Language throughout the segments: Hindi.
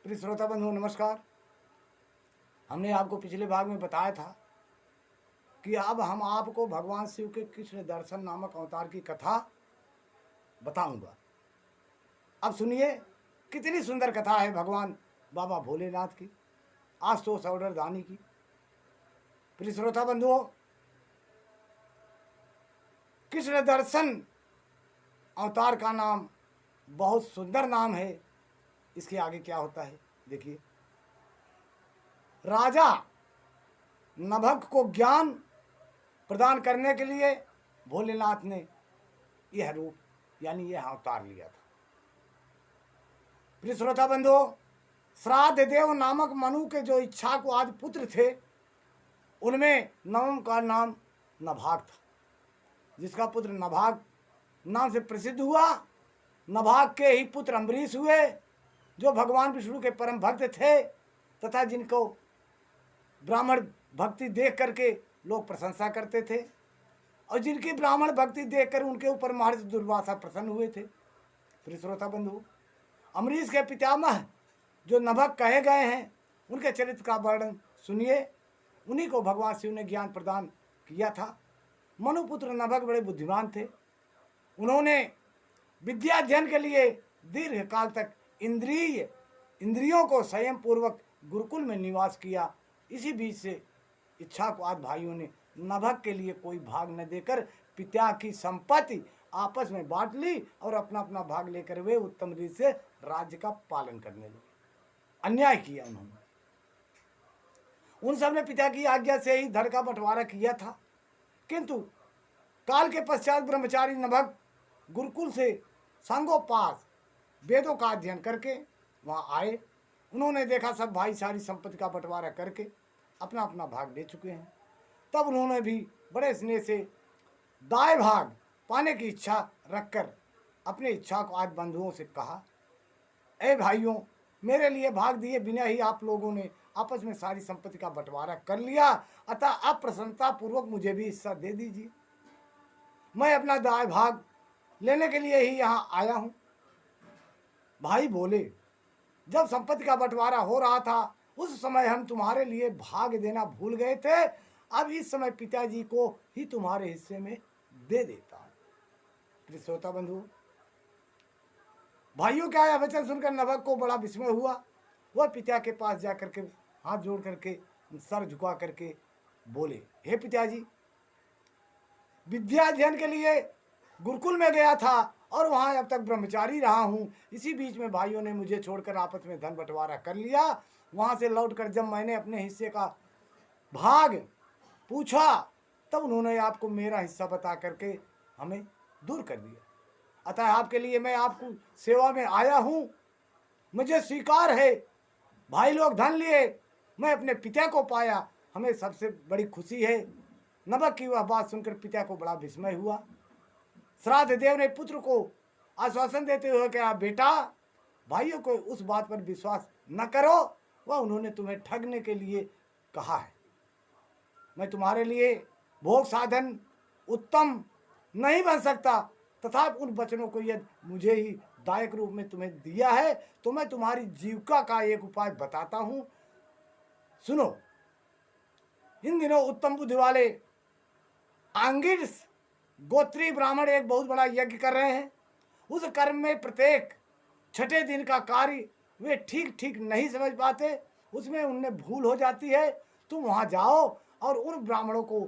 प्रिय श्रोता बंधुओं नमस्कार। हमने आपको पिछले भाग में बताया था कि अब हम आपको भगवान शिव के कृष्ण दर्शन नामक अवतार की कथा बताऊंगा। अब सुनिए, कितनी सुंदर कथा है भगवान बाबा भोलेनाथ की, आशुतोष अवधरदानी की। प्रिय श्रोता बंधुओं, कृष्ण दर्शन अवतार का नाम बहुत सुंदर नाम है। इसके आगे क्या होता है देखिए। राजा नभक को ज्ञान प्रदान करने के लिए भोलेनाथ ने यह रूप यानी यह अवतार लिया था। प्रिय श्रोता बंधुओं, श्राद्ध देव नामक मनु के जो इच्छा को आदि पुत्र थे, उनमें नवम का नाम नभाग था, जिसका पुत्र नभाग नाम से प्रसिद्ध हुआ। नभाग के ही पुत्र अम्बरीश हुए, जो भगवान विष्णु के परम भक्त थे तथा जिनको ब्राह्मण भक्ति देख करके लोग प्रशंसा करते थे, और जिनकी ब्राह्मण भक्ति देखकर उनके ऊपर महर्षि दुर्वासा प्रसन्न हुए थे। प्रिय श्रोता बंधु, अम्बरीश के पितामह जो नभक कहे गए हैं, उनके चरित्र का वर्णन सुनिए। उन्हीं को भगवान शिव ने ज्ञान प्रदान किया था। मनुपुत्र नभक बड़े बुद्धिमान थे। उन्होंने विद्या अध्ययन के लिए दीर्घ काल तक इंद्रियों को संयम पूर्वक गुरुकुल में निवास किया। इसी बीच से इच्छा को आदि भाइयों ने नभक के लिए कोई भाग न देकर पिता की संपत्ति आपस में बांट ली और अपना अपना भाग लेकर वे उत्तम रीति से राज्य का पालन करने लगे। अन्याय किया उन्होंने। उन सब ने पिता की आज्ञा से ही धन का बंटवारा किया था, किंतु काल के पश्चात ब्रह्मचारी नभक गुरुकुल से संगोपास वेदों का अध्ययन करके वहाँ आए। उन्होंने देखा सब भाई सारी संपत्ति का बंटवारा करके अपना अपना भाग ले चुके हैं। तब उन्होंने भी बड़े स्नेह से दाएं भाग पाने की इच्छा रखकर अपने इच्छा को आदि बंधुओं से कहा, ए भाइयों, मेरे लिए भाग दिए बिना ही आप लोगों ने आपस में सारी संपत्ति का बंटवारा कर लिया, अतः अब प्रसन्नता पूर्वक मुझे भी हिस्सा दे दीजिए। मैं अपना दाएं भाग लेने के लिए ही यहाँ आया हूँ। भाई बोले, जब संपत्ति का बंटवारा हो रहा था उस समय हम तुम्हारे लिए भाग देना भूल गए थे। अब इस समय पिताजी को ही तुम्हारे हिस्से में दे देता हूं। प्रिय श्रोता बंधु, भाइयों का यह वचन सुनकर नभक को बड़ा विस्मय हुआ। वह पिता के पास जा करके हाथ जोड़ करके सर झुका करके बोले, हे पिताजी, विद्या अध्ययन के लिए गुरुकुल में गया था और वहाँ अब तक ब्रह्मचारी रहा हूँ। इसी बीच में भाइयों ने मुझे छोड़कर आपस में धन बंटवारा कर लिया। वहाँ से लौटकर जब मैंने अपने हिस्से का भाग पूछा, तब उन्होंने आपको मेरा हिस्सा बता करके हमें दूर कर दिया। अतः आपके लिए मैं आपको सेवा में आया हूँ। मुझे स्वीकार है। भाई लोग धन लिए, मैं अपने पिता को पाया, हमें सबसे बड़ी खुशी है। नभक की वह बात सुनकर पिता को बड़ा विस्मय हुआ। श्राद्ध देव ने पुत्र को आश्वासन देते हुए कहा, बेटा, भाइयों को उस बात पर विश्वास न करो, वह उन्होंने तुम्हें ठगने के लिए कहा है। मैं तुम्हारे लिए भोग साधन उत्तम नहीं बन सकता, तथा उन वचनों को यदि मुझे ही दायक रूप में तुम्हें दिया है तो मैं तुम्हारी जीविका का एक उपाय बताता हूँ, सुनो। इन दिनों उत्तम बुद्धि वाले आंगिरस गोत्री ब्राह्मण एक बहुत बड़ा यज्ञ कर रहे हैं। उस कर्म में प्रत्येक छठे दिन का कार्य वे ठीक ठीक नहीं समझ पाते, उसमें उनमें भूल हो जाती है। तुम वहाँ जाओ और उन ब्राह्मणों को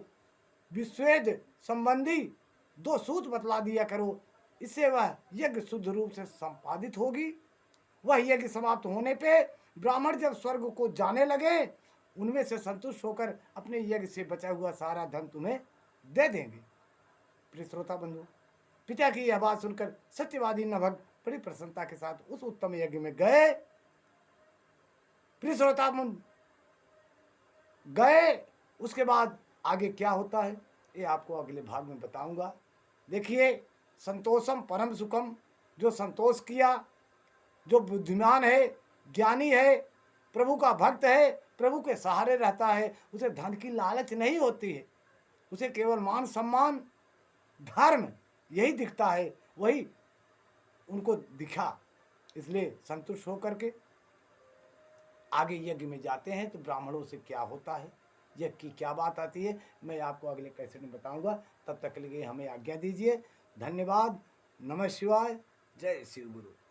विश्वेद संबंधी 2 सूत्र बतला दिया करो, इससे वह यज्ञ शुद्ध रूप से संपादित होगी। वह यज्ञ समाप्त होने पे ब्राह्मण जब स्वर्ग को जाने लगे, उनमें से संतुष्ट होकर अपने यज्ञ से बचा हुआ सारा धन तुम्हें दे देंगे। प्रिय श्रोता बंधु, पिता की यह बात सुनकर सत्यवादी नभक बड़ी प्रसन्नता के साथ उस उत्तम यज्ञ में गए। प्रिय श्रोता गए, उसके बाद आगे क्या होता है ये आपको अगले भाग में बताऊंगा। देखिए, संतोषम परम सुखम, जो संतोष किया, जो बुद्धिमान है, ज्ञानी है, प्रभु का भक्त है, प्रभु के सहारे रहता है, उसे धन की लालच नहीं होती है। उसे केवल मान सम्मान धर्म यही दिखता है, वही उनको दिखा। इसलिए संतुष्ट होकर के आगे यज्ञ में जाते हैं तो ब्राह्मणों से क्या होता है, यज्ञ की क्या बात आती है, मैं आपको अगले कैसेट में बताऊंगा। तब तक के लिए हमें आज्ञा दीजिए। धन्यवाद। नमः शिवाय। जय शिव गुरु।